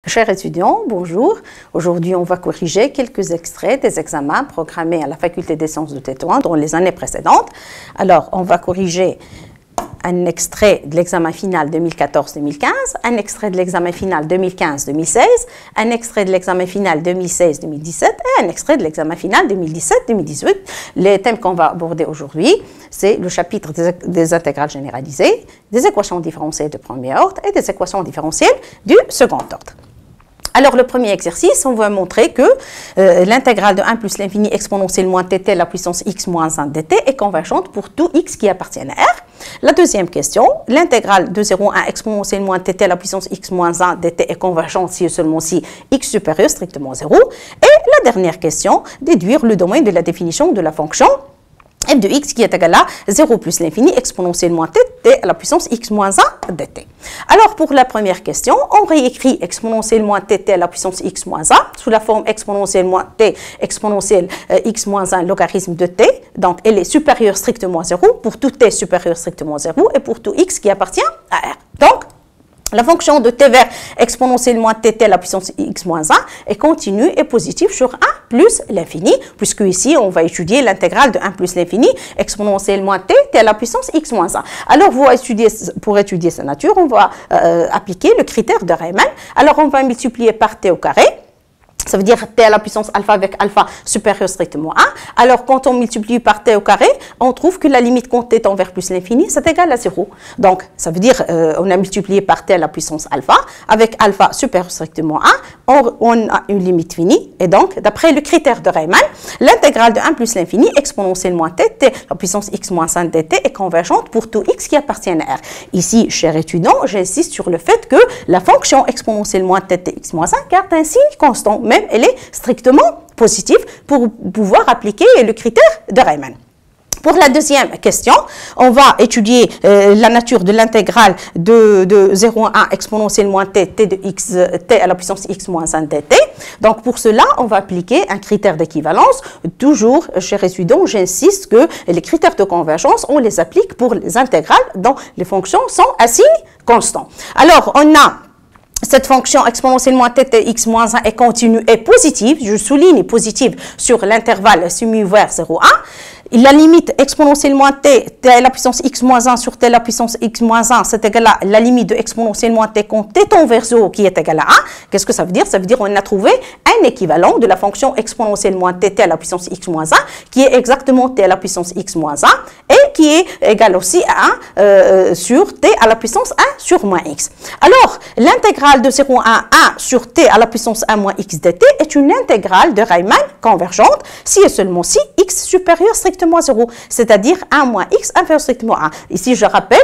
Chers étudiants, bonjour. Aujourd'hui, on va corriger quelques extraits des examens programmés à la Faculté des sciences de Tétouan dans les années précédentes. Alors, on va corriger un extrait de l'examen final 2014-2015, un extrait de l'examen final 2015-2016, un extrait de l'examen final 2016-2017 et un extrait de l'examen final 2017-2018. Les thèmes qu'on va aborder aujourd'hui, c'est le chapitre des intégrales généralisées, des équations différentielles de premier ordre et des équations différentielles du second ordre. Alors, le premier exercice, on va montrer que l'intégrale de 1 plus l'infini exponentielle moins tt à la puissance x moins 1 dt est convergente pour tout x qui appartient à R. La deuxième question, l'intégrale de 0 à 1 exponentielle moins tt à la puissance x moins 1 dt est convergente si et seulement si x supérieur strictement à 0. Et la dernière question, déduire le domaine de la définition de la fonction f de x qui est égal à 0 plus l'infini exponentielle moins t à la puissance x moins 1 dt. Alors, pour la première question, on réécrit exponentielle moins tt à la puissance x moins 1 sous la forme exponentielle moins t exponentielle x moins 1 logarithme de t. Donc, elle est supérieure strictement à 0 pour tout t supérieur strictement à 0 et pour tout x qui appartient à R. Donc, la fonction de t vers exponentielle moins tt à la puissance x moins 1 est continue et positive sur 1 plus l'infini, puisque ici, on va étudier l'intégrale de 1 plus l'infini exponentielle moins t à la puissance x moins 1. Alors, pour étudier sa nature, on va appliquer le critère de Riemann. Alors, on va multiplier par t au carré. Ça veut dire t à la puissance alpha avec alpha supérieur strictement à 1. Alors, quand on multiplie par t au carré, on trouve que la limite quand t tend vers plus l'infini, c'est égal à 0. Donc, ça veut dire on a multiplié par t à la puissance alpha avec alpha supérieur strictement à 1. On a une limite finie. Et donc, d'après le critère de Riemann, l'intégrale de 1 plus l'infini exponentielle moins t à la puissance x moins 1 dt est convergente pour tout x qui appartient à R. Ici, chers étudiants, j'insiste sur le fait que la fonction exponentielle moins t x moins 1 garde un signe constant. Même elle est strictement positive pour pouvoir appliquer le critère de Riemann. Pour la deuxième question, on va étudier la nature de l'intégrale de 0 à 1 exponentielle moins t de x t à la puissance x moins 1 dt. Donc, pour cela, on va appliquer un critère d'équivalence. Toujours, chers étudiants, j'insiste que les critères de convergence, on les applique pour les intégrales dont les fonctions sont à signe constant. Alors, on a cette fonction exponentielle moins t de x moins 1 est continue et positive, je souligne positive sur l'intervalle soumis vers 0, 1. La limite exponentielle moins t à la puissance x moins 1 sur t à la puissance x moins 1, c'est égal à la limite de exponentielle moins t quand t tend vers 0 qui est égal à 1. Qu'est-ce que ça veut dire? Ça veut dire qu'on a trouvé un équivalent de la fonction exponentielle moins t à la puissance x moins 1 qui est exactement t à la puissance x moins 1 et qui est égal aussi à 1 sur t à la puissance 1 sur moins x. Alors, l'intégrale de 0 à 1 sur t à la puissance 1 moins x dt est une intégrale de Riemann convergente si et seulement si x supérieur strictement à 0, c'est-à-dire 1 moins x inférieur strictement à 1. Ici, je rappelle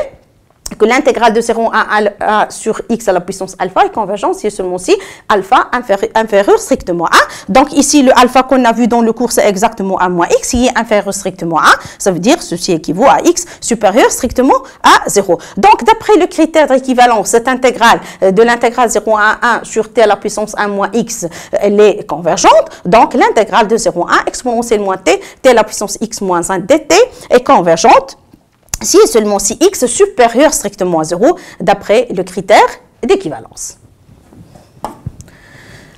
que l'intégrale de 0 à 1 sur x à la puissance alpha est convergente si et seulement si alpha inférieur strictement à 1. Donc ici, le alpha qu'on a vu dans le cours, c'est exactement 1 moins x qui est inférieur strictement à 1. Ça veut dire ceci équivaut à x supérieur strictement à 0. Donc d'après le critère d'équivalence, cette intégrale de l'intégrale 0 à 1 sur t à la puissance 1 moins x, elle est convergente. Donc l'intégrale de 0 à 1 exponentielle moins t à la puissance x moins 1 dt est convergente si et seulement si x supérieur strictement à 0, d'après le critère d'équivalence.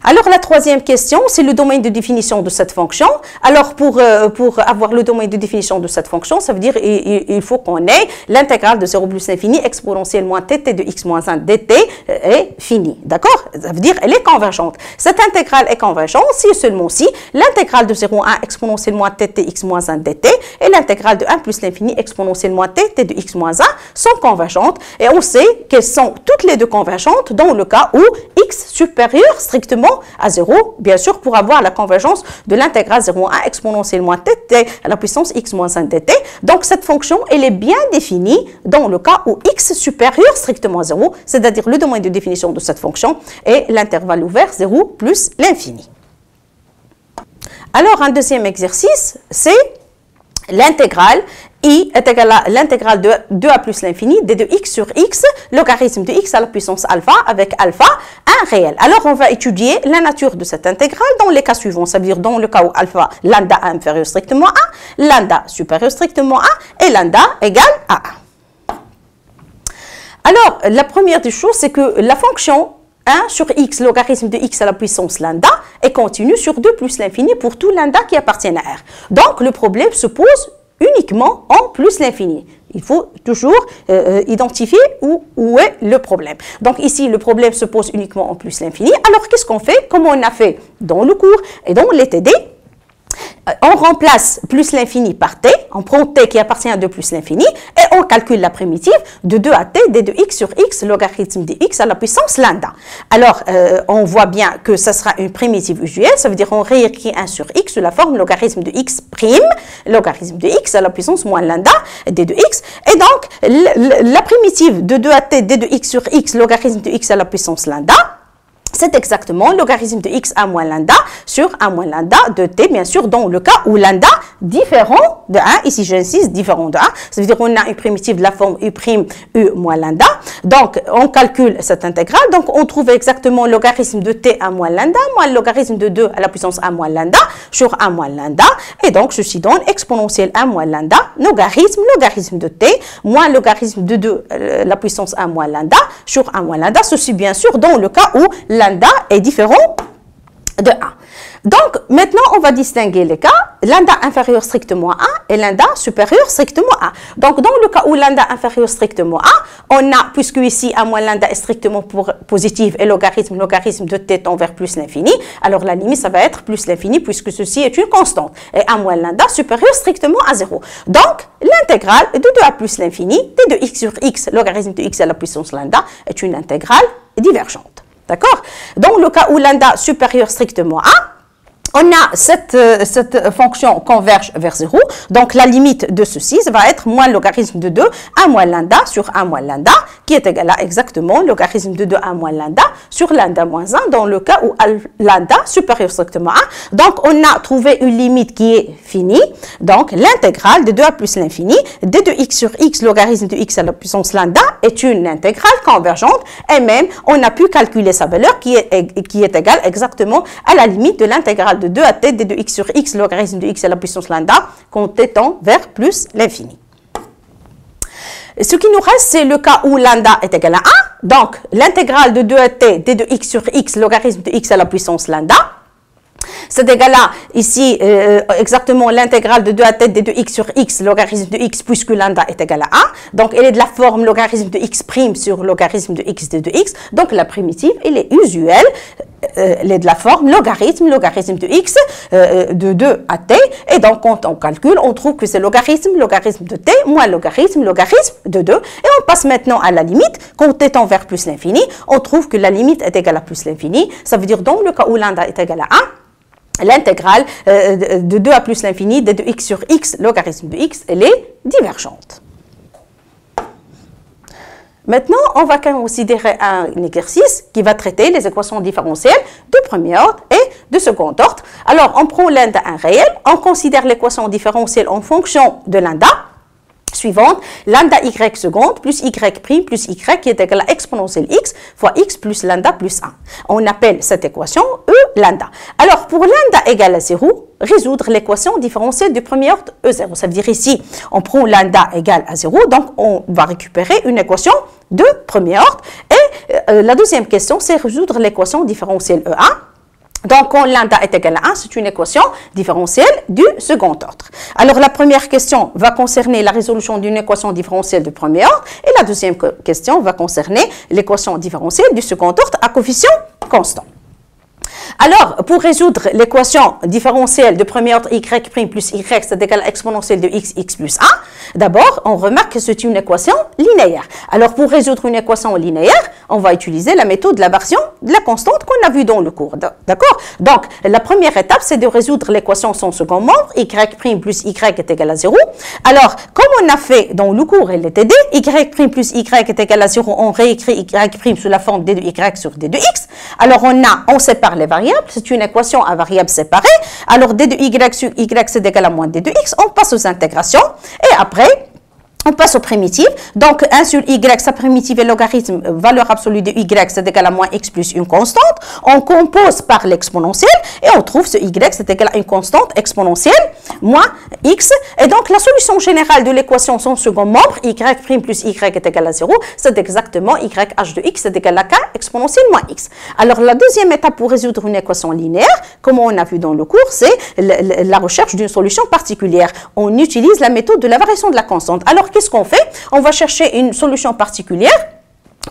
Alors, la troisième question, c'est le domaine de définition de cette fonction. Alors, pour avoir le domaine de définition de cette fonction, ça veut dire il faut qu'on ait l'intégrale de 0 plus l'infini exponentielle moins t de x moins 1 dt est finie. D'accord? Ça veut dire elle est convergente. Cette intégrale est convergente si et seulement si l'intégrale de 0 à 1 exponentielle moins t de x moins 1 dt et l'intégrale de 1 plus l'infini exponentielle moins t de x moins 1 sont convergentes. Et on sait qu'elles sont toutes les deux convergentes dans le cas où x supérieur strictement à 0, bien sûr, pour avoir la convergence de l'intégrale 0 à 1 exponentielle moins t à la puissance x moins 1 dt. Donc, cette fonction, elle est bien définie dans le cas où x supérieur strictement à 0, c'est-à-dire le domaine de définition de cette fonction est l'intervalle ouvert 0 plus l'infini. Alors, un deuxième exercice, c'est l'intégrale i est égal à l'intégrale de 2a plus l'infini d de x sur x, logarithme de x à la puissance alpha avec alpha, un réel. Alors, on va étudier la nature de cette intégrale dans les cas suivants, ça veut dire dans le cas où alpha, lambda inférieur strictement à 1, lambda supérieur strictement à 1 et lambda égale à 1. Alors, la première des choses, c'est que la fonction 1 sur x, logarithme de x à la puissance lambda, et continue sur 2 plus l'infini pour tout lambda qui appartient à R. Donc, le problème se pose uniquement en plus l'infini. Il faut toujours identifier où est le problème. Donc ici, le problème se pose uniquement en plus l'infini. Alors, qu'est-ce qu'on fait? Comme on a fait dans le cours et dans les TD, on remplace plus l'infini par t, on prend t qui appartient à 2 plus l'infini, et on calcule la primitive de 2 à t d de x sur x, logarithme de x à la puissance lambda. Alors, on voit bien que ça sera une primitive usuelle, ça veut dire on réécrit 1 sur x sous la forme logarithme de x prime, logarithme de x à la puissance moins lambda, d de x, et donc la primitive de 2 à t d de x sur x, logarithme de x à la puissance lambda, c'est exactement le logarithme de x à moins lambda sur 1 moins lambda de t, bien sûr, dans le cas où lambda différent de 1, ici j'insiste, différent de 1, ça veut dire qu'on a une primitive de la forme u' u moins lambda, donc on calcule cette intégrale, donc on trouve exactement le logarithme de t à moins lambda, moins le logarithme de 2 à la puissance 1 moins lambda sur 1 moins lambda, et donc ceci donne exponentielle 1 moins lambda, logarithme de t, moins logarithme de 2 la puissance 1 moins lambda sur 1 moins lambda, ceci bien sûr dans le cas où lambda est différent de 1. Donc, maintenant, on va distinguer les cas, lambda inférieur strictement à 1 et lambda supérieur strictement à 1. Donc, dans le cas où lambda inférieur strictement à 1, on a, puisque ici, 1 moins lambda est strictement positive et logarithme de t tend vers plus l'infini, alors la limite, ça va être plus l'infini puisque ceci est une constante. Et 1 moins lambda supérieur strictement à 0. Donc, l'intégrale de 2 à plus l'infini, d de x sur x, logarithme de x à la puissance lambda, est une intégrale divergente. D'accord? Dans le cas où lambda supérieur strictement à 1, on a cette fonction converge vers 0, donc la limite de ceci, ça va être moins logarithme de 2, 1 moins lambda sur 1 moins lambda, qui est égal à exactement logarithme de 2, 1 moins lambda sur lambda moins 1, dans le cas où lambda supérieur strictement à 1. Donc, on a trouvé une limite qui est finie, donc l'intégrale de 2 à plus l'infini, d de x sur x, logarithme de x à la puissance lambda, est une intégrale convergente, et même, on a pu calculer sa valeur qui est égale exactement à la limite de l'intégrale de 2 à t d de x sur x, logarithme de x à la puissance lambda, quand t tend vers plus l'infini. Ce qui nous reste, c'est le cas où lambda est égal à 1. Donc, l'intégrale de 2 à t d de x sur x, logarithme de x à la puissance lambda, c'est égal à, ici, exactement l'intégrale de 2 à t d de x sur x, logarithme de x, puisque lambda est égal à 1. Donc, elle est de la forme logarithme de x' sur logarithme de x d de x. Donc, la primitive, elle est usuelle. Elle est de la forme logarithme de x de 2 à t. Et donc, quand on calcule, on trouve que c'est logarithme de t moins logarithme de 2. Et on passe maintenant à la limite. Quand t tend vers plus l'infini, on trouve que la limite est égale à plus l'infini. Ça veut dire, dans le cas où lambda est égal à 1, l'intégrale de 2 à plus l'infini d de x sur x, logarithme de x, elle est divergente. Maintenant, on va considérer un exercice qui va traiter les équations différentielles de premier ordre et de second ordre. Alors, on prend lambda 1 réel, on considère l'équation différentielle en fonction de lambda suivante, lambda y seconde plus y prime plus y qui est égal à exponentielle x fois x plus lambda plus 1. On appelle cette équation E lambda. Alors, pour lambda égale à 0, résoudre l'équation différentielle du premier ordre E0. Ça veut dire ici, on prend lambda égale à 0, donc on va récupérer une équation de premier ordre. Et la deuxième question, c'est résoudre l'équation différentielle E1. Donc, quand lambda est égal à 1, c'est une équation différentielle du second ordre. Alors, la première question va concerner la résolution d'une équation différentielle de premier ordre et la deuxième question va concerner l'équation différentielle du second ordre à coefficient constant. Alors, pour résoudre l'équation différentielle de premier ordre y' plus y, c'est égal à exponentielle de x plus 1, d'abord, on remarque que c'est une équation linéaire. Alors, pour résoudre une équation linéaire, on va utiliser la méthode de la version de la constante qu'on a vue dans le cours. D'accord? Donc, la première étape, c'est de résoudre l'équation sans second membre, y' plus y est égal à 0. Alors, comme on a fait dans le cours LTD, y' plus y est égal à 0, on réécrit y' sous la forme d de y sur d de x. Alors, on sépare les variables, c'est une équation à variables séparées. Alors, d de y sur y, c'est égal à moins d de x. On passe aux intégrations et après, on passe aux primitives. Donc, 1 sur y, sa primitive est logarithme, valeur absolue de y, c'est égal à moins x plus une constante. On compose par l'exponentielle et on trouve ce y, c'est égal à une constante exponentielle moins x. Et donc, la solution générale de l'équation son second membre, y' plus y est égal à 0, c'est exactement y h de x est égal à k exponentielle moins x. Alors, la deuxième étape pour résoudre une équation linéaire, comme on a vu dans le cours, c'est la recherche d'une solution particulière. On utilise la méthode de la variation de la constante. Alors, qu'est-ce qu'on fait? On va chercher une solution particulière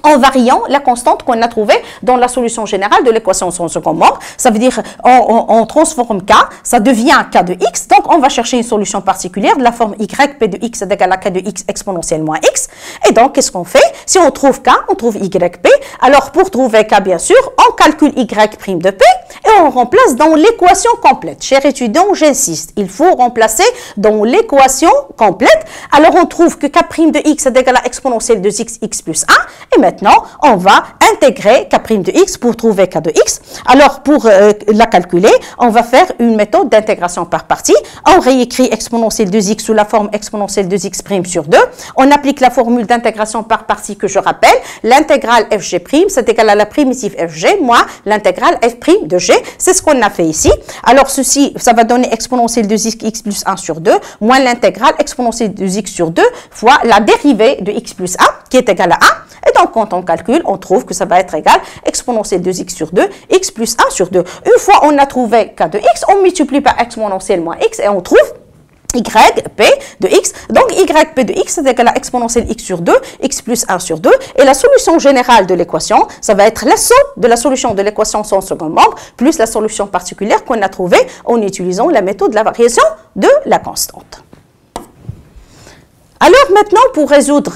en variant la constante qu'on a trouvée dans la solution générale de l'équation son second membre. Ça veut dire on transforme k, ça devient k de x, donc on va chercher une solution particulière de la forme y p de x est égal à k de x exponentielle moins x. Et donc, qu'est-ce qu'on fait? Si on trouve k, on trouve y p. Alors, pour trouver k, bien sûr, on calcule y' de p et on remplace dans l'équation complète. Chers étudiants, j'insiste, il faut remplacer dans l'équation complète. Alors, on trouve que k' de x est égal à exponentielle de x plus 1. Et maintenant, on va intégrer k' de x pour trouver k de x. Alors, pour la calculer, on va faire une méthode d'intégration par partie. On réécrit exponentielle de x sous la forme exponentielle de x' sur 2. On applique la formule d'intégration par partie que je rappelle. L'intégrale fg', c'est égal à la primitive fg moins l'intégrale f' de g. C'est ce qu'on a fait ici. Alors, ceci, ça va donner exponentielle de x plus 1 sur 2 moins l'intégrale exponentielle de x sur 2 fois la dérivée de x plus 1 qui est égale à 1. Et donc, quand on calcule, on trouve que ça va être égal exponentielle de x sur 2, x plus 1 sur 2. Une fois on a trouvé k de x, on multiplie par exponentielle moins x et on trouve y p de x. Donc, y p de x est égal à exponentielle x sur 2, x plus 1 sur 2. Et la solution générale de l'équation, ça va être la somme de la solution de l'équation son second membre plus la solution particulière qu'on a trouvée en utilisant la méthode de la variation de la constante. Alors maintenant, pour résoudre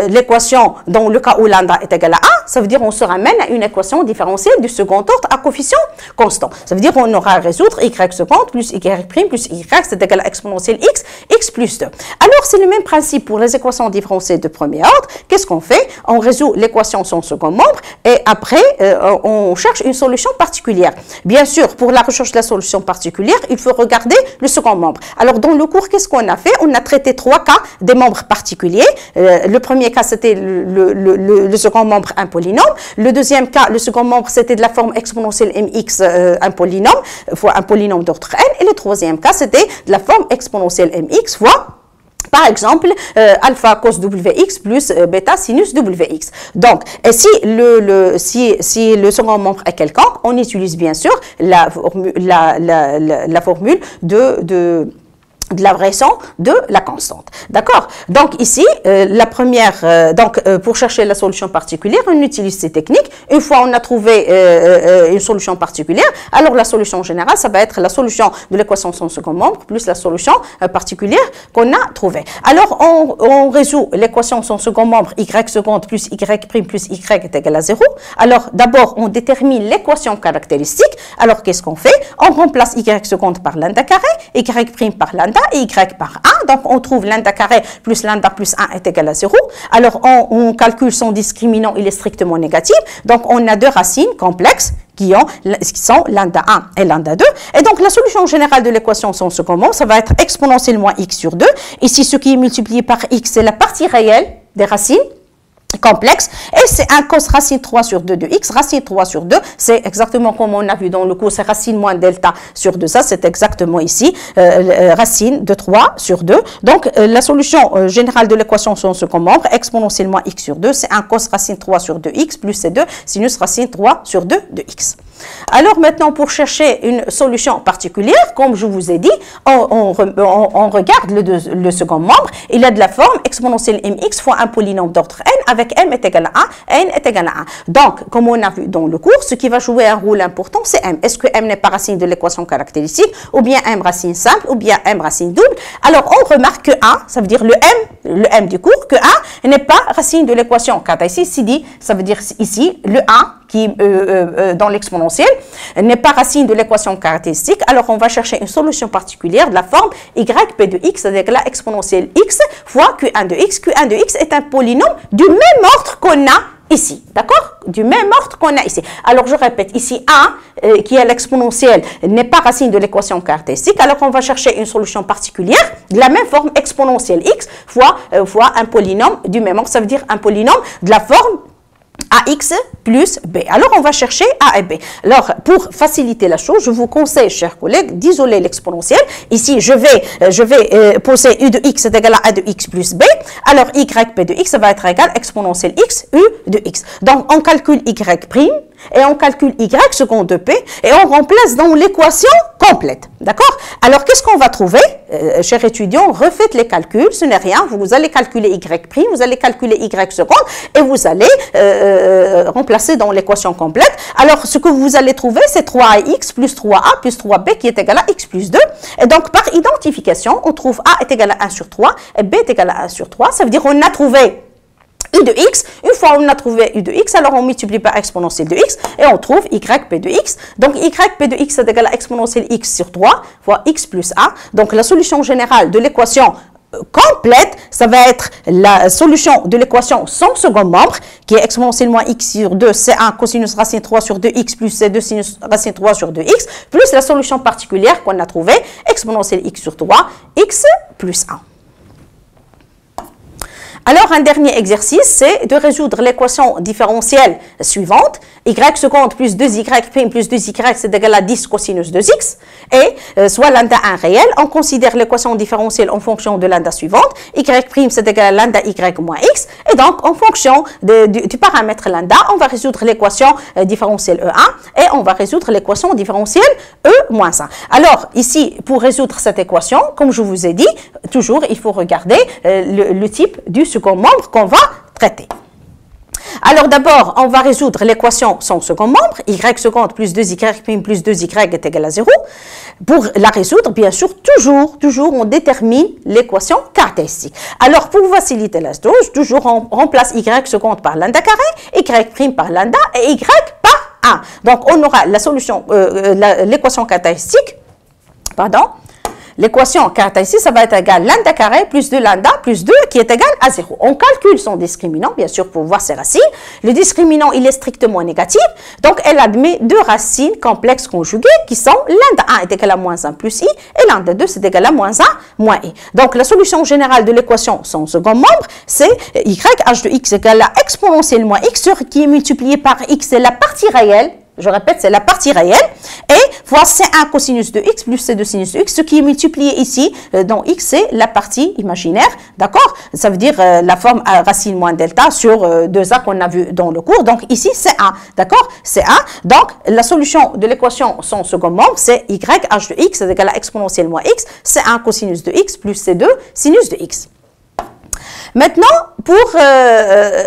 l'équation dans le cas où lambda est égal à 1, ça veut dire qu'on se ramène à une équation différentielle du second ordre à coefficient constant. Ça veut dire qu'on aura à résoudre y seconde plus y' plus y c'est égal à exponentielle x, x plus 2. Alors c'est le même principe pour les équations différentielles de premier ordre. Qu'est-ce qu'on fait? On résout l'équation son second membre et après on cherche une solution particulière. Bien sûr, pour la recherche de la solution particulière, il faut regarder le second membre. Alors dans le cours, qu'est-ce qu'on a fait? On a traité 3 cas des membres particuliers. Le premier cas, c'était le second membre, un polynôme. Le deuxième cas, le second membre, c'était de la forme exponentielle mx, un polynôme, fois un polynôme d'ordre n. Et le troisième cas, c'était de la forme exponentielle mx fois, par exemple, alpha cos wx plus bêta sinus wx. Donc, si le second membre est quelconque, on utilise bien sûr la formule de la variation de la constante. D'accord? Donc ici, la première, pour chercher la solution particulière, on utilise ces techniques. Une fois on a trouvé une solution particulière, alors la solution générale, ça va être la solution de l'équation son second membre plus la solution particulière qu'on a trouvée. Alors on résout l'équation son second membre y seconde plus y' plus y est égal à 0. Alors d'abord, on détermine l'équation caractéristique. Alors qu'est-ce qu'on fait? On remplace y seconde par lambda carré, y' par lambda et y par 1. Donc, on trouve lambda carré plus lambda plus 1 est égal à 0. Alors, on calcule son discriminant, il est strictement négatif. Donc, on a deux racines complexes qui sont lambda 1 et lambda 2. Et donc, la solution générale de l'équation son second membre, ça va être exponentielle moins x sur 2. Ici, ce qui est multiplié par x, c'est la partie réelle des racines complexe, et c'est un cos racine 3 sur 2 de x, racine 3 sur 2, c'est exactement comme on a vu dans le cours, c'est racine moins delta sur 2, ça c'est exactement ici, racine de 3 sur 2, donc la solution générale de l'équation son second membre, exponentielle moins x sur 2, c'est un cos racine 3 sur 2x, plus c2, sinus racine 3 sur 2 de x. Alors maintenant, pour chercher une solution particulière, comme je vous ai dit, on regarde le second membre, il a de la forme exponentielle mx fois un polynôme d'ordre n, avec m est égal à 1, n est égal à 1. Donc, comme on a vu dans le cours, ce qui va jouer un rôle important, c'est m. Est-ce que m n'est pas racine de l'équation caractéristique, ou bien m racine simple, ou bien m racine double? Alors, on remarque que 1, ça veut dire le m du cours, que 1 n'est pas racine de l'équation. Car ici, CD, ça veut dire ici, le 1, qui dans l'exponentielle n'est pas racine de l'équation caractéristique, alors on va chercher une solution particulière de la forme y p de x avec la exponentielle x fois q1 de x. Q1 de x est un polynôme du même ordre qu'on a ici, d'accord? Du même ordre qu'on a ici. Alors je répète, ici 1, qui est l'exponentielle, n'est pas racine de l'équation caractéristique, alors on va chercher une solution particulière de la même forme exponentielle x fois un polynôme du même ordre, ça veut dire un polynôme de la forme AX plus B. Alors, on va chercher A et B. Alors, pour faciliter la chose, je vous conseille, chers collègues, d'isoler l'exponentielle. Ici, je vais poser U de X est égal à A de X plus B. Alors, YP de X va être égal à exponentielle X, U de X. Donc, on calcule Y prime et on calcule Y seconde de P et on remplace dans l'équation complète. D'accord? Alors, qu'est-ce qu'on va trouver? Chers étudiants, refaites les calculs, ce n'est rien. Vous allez calculer Y prime, vous allez calculer Y seconde et vous allez remplacer dans l'équation complète. Alors, ce que vous allez trouver, c'est 3AX plus 3A plus 3B qui est égal à X plus 2. Et donc, par identification, on trouve A est égal à 1 sur 3 et B est égal à 1 sur 3. Ça veut dire qu'on a trouvé U de X. Une fois on a trouvé U de X, alors on multiplie par exponentielle de X et on trouve YP de X. Donc, YP de X est égal à exponentielle X sur 3 fois X plus A. Donc, la solution générale de l'équation complète, ça va être la solution de l'équation sans second membre, qui est exponentielle moins x sur 2, C1 cosinus racine 3 sur 2x plus C2 sinus racine 3 sur 2x, plus la solution particulière qu'on a trouvée, exponentielle x sur 3, x plus 1. Alors, un dernier exercice, c'est de résoudre l'équation différentielle suivante. Y seconde plus 2y prime plus 2y, c'est égal à 10 cosinus 2x. Et soit lambda 1 réel, on considère l'équation différentielle en fonction de lambda suivante. Y prime, c'est égal à lambda y moins x. Et donc, en fonction du paramètre lambda, on va résoudre l'équation différentielle E1 et on va résoudre l'équation différentielle E moins 1. Alors, ici, pour résoudre cette équation, comme je vous ai dit, toujours, il faut regarder le type du second membre qu'on va traiter. Alors d'abord, on va résoudre l'équation sans second membre, y seconde plus 2y prime plus 2y est égal à 0. Pour la résoudre, bien sûr, toujours on détermine l'équation caractéristique. Alors pour faciliter la chose, toujours on remplace y seconde par lambda carré, y prime par lambda et y par 1. Donc on aura la solution, l'équation caractéristique, l'équation caractéristique, ça va être égal à lambda carré plus 2 lambda plus 2 qui est égal à 0. On calcule son discriminant, bien sûr, pour voir ses racines. Le discriminant, il est strictement négatif. Donc, elle admet deux racines complexes conjuguées qui sont lambda 1 est égal à moins 1 plus i et lambda 2 c'est égal à moins 1 moins i. Donc, la solution générale de l'équation sans second membre, c'est y h de x égal à exponentielle moins x sur qui est multiplié par x, c'est la partie réelle. Je répète, c'est la partie réelle. Et fois C1 cosinus de x plus C2 sinus de x, ce qui est multiplié ici dans x, c'est la partie imaginaire. D'accord? Ça veut dire la forme racine moins delta sur 2a qu'on a vu dans le cours. Donc ici, c'est 1. D'accord? C'est 1. Donc la solution de l'équation sans second membre, c'est y h de x est égal à exponentielle moins x, C1 cosinus de x plus C2 sinus de x. Maintenant, pour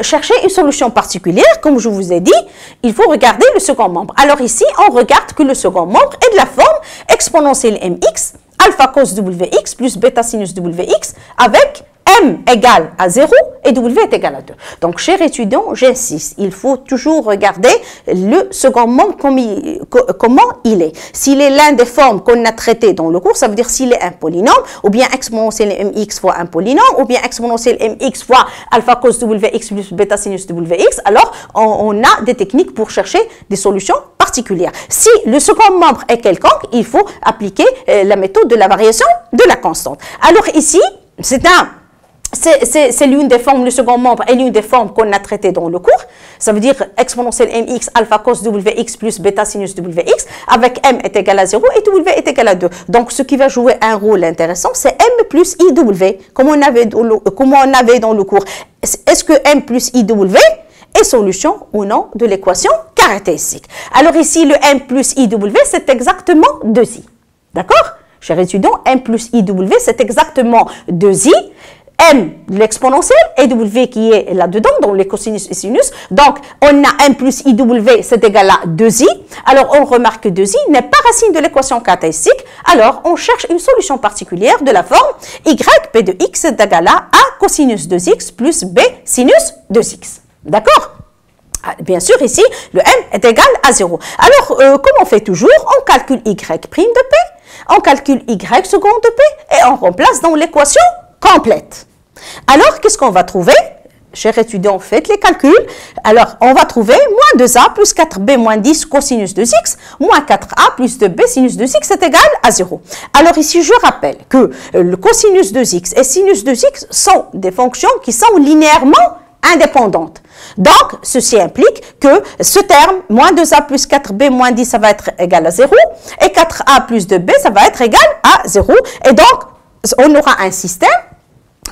chercher une solution particulière, comme je vous ai dit, il faut regarder le second membre. Alors ici, on regarde que le second membre est de la forme exponentielle mx, alpha cos wx plus bêta sinus wx avec m égale à 0 et w est égal à 2. Donc, chers étudiants, j'insiste, il faut toujours regarder le second membre comment il est. S'il est l'un des formes qu'on a traitées dans le cours, ça veut dire s'il est un polynôme, ou bien exponentielle mx fois un polynôme, ou bien exponentielle mx fois alpha cos wx plus bêta sinus wx, alors on a des techniques pour chercher des solutions particulières. Si le second membre est quelconque, il faut appliquer la méthode de la variation de la constante. Alors ici, c'est l'une des formes, le second membre est l'une des formes qu'on a traitées dans le cours. Ça veut dire exponentielle mx alpha cos wx plus bêta sinus wx avec m est égal à 0 et w est égal à 2. Donc, ce qui va jouer un rôle intéressant, c'est m plus iw, comme on avait dans le cours. Est-ce que m plus iw est solution ou non de l'équation caractéristique? Alors ici, le m plus iw, c'est exactement 2i. D'accord? Chers étudiants, m plus iw, c'est exactement 2i. M, l'exponentielle, et W qui est là-dedans, dans les cosinus et sinus. Donc, on a M plus IW, c'est égal à 2I. Alors, on remarque que 2I n'est pas racine de l'équation caractéristique. Alors, on cherche une solution particulière de la forme YP de X est égal à A cosinus 2X plus B sinus 2X. D'accord? Bien sûr, ici, le M est égal à 0. Alors, comme on fait toujours, on calcule Y prime de P, on calcule Y seconde de P, et on remplace dans l'équation complète. Alors, qu'est-ce qu'on va trouver? Chers étudiants, faites les calculs. Alors, on va trouver moins 2a plus 4b moins 10 cosinus de x, moins 4a plus 2b sinus de x est égal à 0. Alors ici, je rappelle que le cosinus de x et sinus de x sont des fonctions qui sont linéairement indépendantes. Donc, ceci implique que ce terme, moins 2a plus 4b moins 10, ça va être égal à 0. Et 4a plus 2b, ça va être égal à 0. Et donc, on aura un système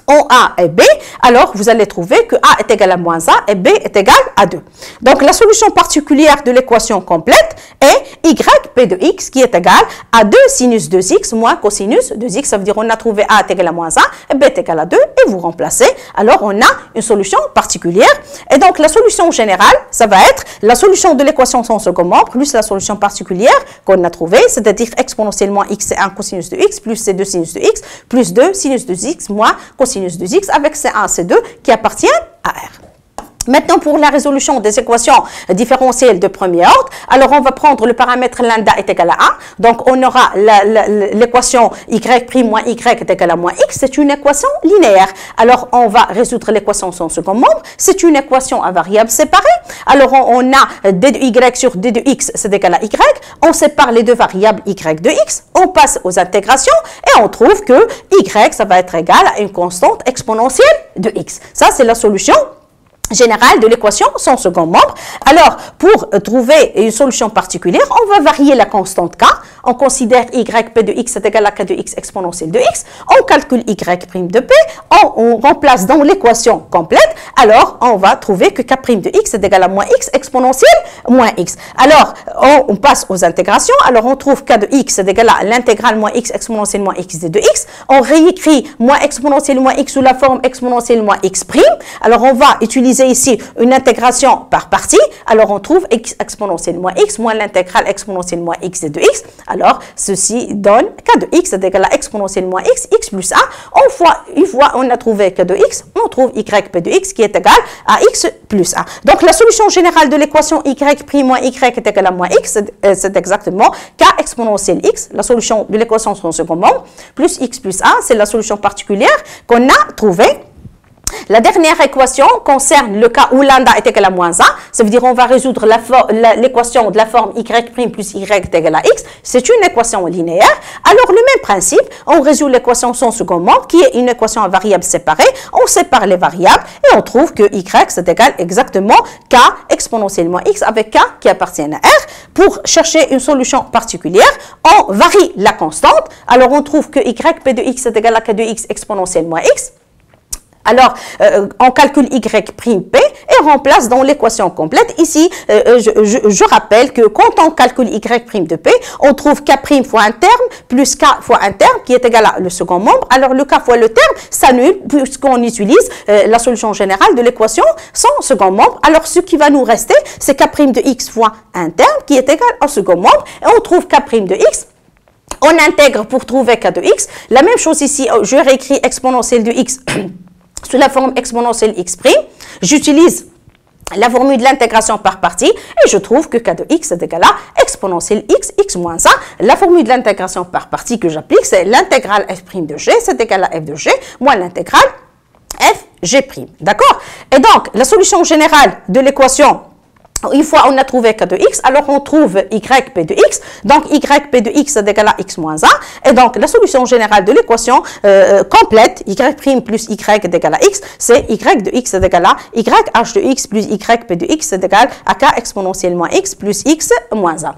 en A et B, alors vous allez trouver que A est égal à moins A et B est égal à 2. Donc la solution particulière de l'équation complète est YP de x qui est égal à 2 sinus 2x moins cosinus 2x. Ça veut dire qu'on a trouvé A est égal à moins A et B est égal à 2 et vous remplacez. Alors on a une solution particulière. Et donc la solution générale, ça va être la solution de l'équation sans second membre plus la solution particulière qu'on a trouvée, c'est-à-dire exponentiellement x c'est 1 cosinus de x plus c'est 2 sinus de x plus 2 sinus de x moins cosinus de x avec C1, C2 qui appartiennent à R. Maintenant, pour la résolution des équations différentielles de premier ordre, alors on va prendre le paramètre lambda est égal à 1. Donc, on aura l'équation y' moins y est égal à moins x. C'est une équation linéaire. Alors, on va résoudre l'équation sans second membre. C'est une équation à variables séparées. Alors, on a d de y sur d de x, c'est égal à y. On sépare les deux variables y de x. On passe aux intégrations et on trouve que y, ça va être égal à une constante exponentielle de x. Ça, c'est la solution générale de l'équation sans second membre. Alors, pour trouver une solution particulière, on va varier la constante k. On considère yp de x est égal à k de x exponentielle de x. On calcule y' de p. On remplace dans l'équation complète. Alors, on va trouver que k' de x est égal à moins x exponentielle moins x. Alors, on passe aux intégrations. Alors, on trouve k de x est égal à l'intégrale moins x exponentielle moins x de x. On réécrit moins exponentielle moins x sous la forme exponentielle moins x'. Alors, on va utiliser ici une intégration par partie. Alors, on trouve x exponentielle moins x moins l'intégrale exponentielle moins x de x. Alors, ceci donne k de x est égal à exponentielle moins x, x plus 1. Une fois on a trouvé k de x, on trouve yp de x qui est égal à x plus 1. Donc, la solution générale de l'équation y' moins y est égal à moins x, c'est exactement k exponentielle x, la solution de l'équation sans second membre, plus x plus 1, c'est la solution particulière qu'on a trouvée. La dernière équation concerne le cas où lambda est égal à moins 1. Ça veut dire qu'on va résoudre l'équation de la forme y' plus y est égal à x. C'est une équation linéaire. Alors, le même principe, on résout l'équation sans second membre, qui est une équation à variables séparées. On sépare les variables et on trouve que y c'est égal exactement k exponentiellement x avec k qui appartient à r. Pour chercher une solution particulière, on varie la constante. Alors, on trouve que yp de x est égal à k de x exponentiellement x. Alors, on calcule y' p et on remplace dans l'équation complète. Ici, je rappelle que quand on calcule y' de p, on trouve k' fois un terme plus k fois un terme qui est égal à le second membre. Alors, le k fois le terme s'annule puisqu'on utilise la solution générale de l'équation sans second membre. Alors, ce qui va nous rester, c'est k' de x fois un terme qui est égal au second membre. Et on trouve k' de x. On intègre pour trouver k de x. La même chose ici, je réécris exponentielle de x sous la forme exponentielle x', j'utilise la formule de l'intégration par partie et je trouve que k de x est égal à exponentielle x, x moins 1. La formule de l'intégration par partie que j'applique, c'est l'intégrale f' de g, c'est égal à f de g, moins l'intégrale f g'. D'accord? Et donc, la solution générale de l'équation, une fois on a trouvé k de x, alors on trouve yp de x. Donc, yp de x est égal à x moins 1. Et donc, la solution générale de l'équation complète, y' plus y est égal à x, c'est y de x est égal à y h de x plus yp de x est égal à k exponentiellement x plus x moins 1.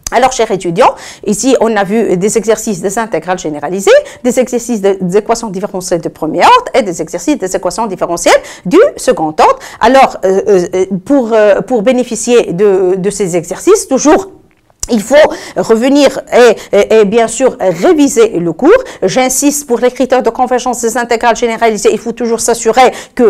Alors, chers étudiants, ici, on a vu des exercices des intégrales généralisées, des exercices des équations différentielles de premier ordre et des exercices des équations différentielles du second ordre. Alors, pour bénéficier de ces exercices, toujours, il faut revenir et bien sûr réviser le cours. J'insiste, pour les critères de convergence des intégrales généralisées, il faut toujours s'assurer que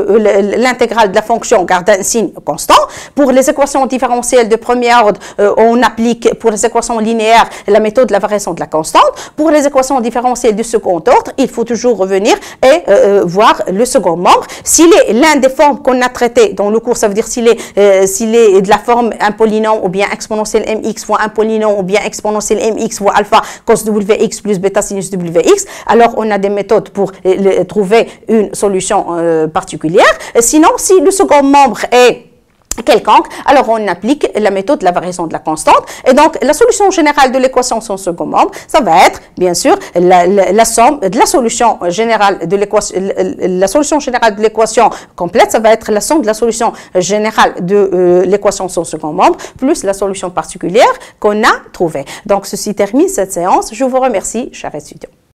l'intégrale de la fonction garde un signe constant. Pour les équations différentielles de premier ordre, on applique pour les équations linéaires la méthode de la variation de la constante. Pour les équations différentielles du second ordre, il faut toujours revenir et voir le second membre. S'il est l'un des formes qu'on a traitées dans le cours, ça veut dire s'il est de la forme un polynôme ou bien exponentielle mx fois un polynôme ou bien exponentielle mx fois alpha cos wx plus bêta sinus wx, alors on a des méthodes pour trouver une solution particulière. Sinon, si le second membre est quelconque, alors on applique la méthode de la variation de la constante. Et donc, la solution générale de l'équation sans second membre, ça va être, bien sûr, la somme de la solution générale de l'équation, la solution générale de l'équation complète, ça va être la somme de la solution générale de l'équation sans second membre, plus la solution particulière qu'on a trouvée. Donc, ceci termine cette séance. Je vous remercie, chers étudiants.